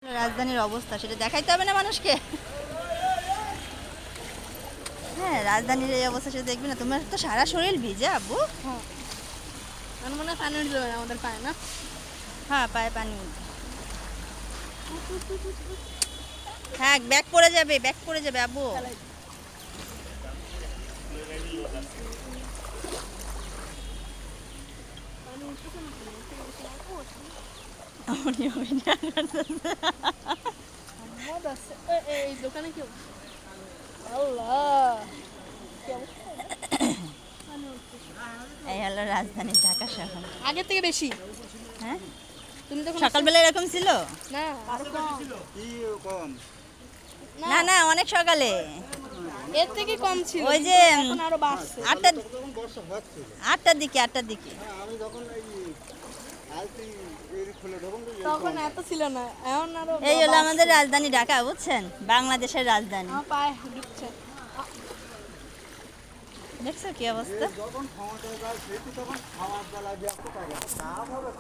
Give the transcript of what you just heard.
রাজধানীর অবস্থা সেটা দেখাইতে হবে না মানুষকে। হ্যাঁ, রাজধানীর এই অবস্থা সেটা দেখবি না। তোমার তো সারা শরীর ভিজে আব্বু। হ্যাঁ, আমার মনে হয় পানি উঠবে না আমাদের পায়ে না। হ্যাঁ, পায়ে পানি উঠবে। হ্যাঁ, ব্যাগ পড়ে যাবে, ব্যাগ পড়ে যাবে আব্বু। এই দোকানে কেউ আল্লাহ কি অবস্থা। এই হলো রাজধানী ঢাকা শহর। আগের থেকে বেশি। হ্যাঁ, তুমি তখন সকালবেলা এরকম ছিল? না আরো কম। না না, অনেক সকালে। এর থেকে কম ছিল, ওই যে এখন আরো বাড়ছে। 8টার দিকে 8টার দিকে। তখন এত ছিল না, এখন আরো এই হলো বাড়ছে। আমাদের রাজধানী ঢাকা, বুঝছেন, বাংলাদেশের রাজধানী। আমার পায়ে ঢুকছে। দেখছো কি অবস্থা?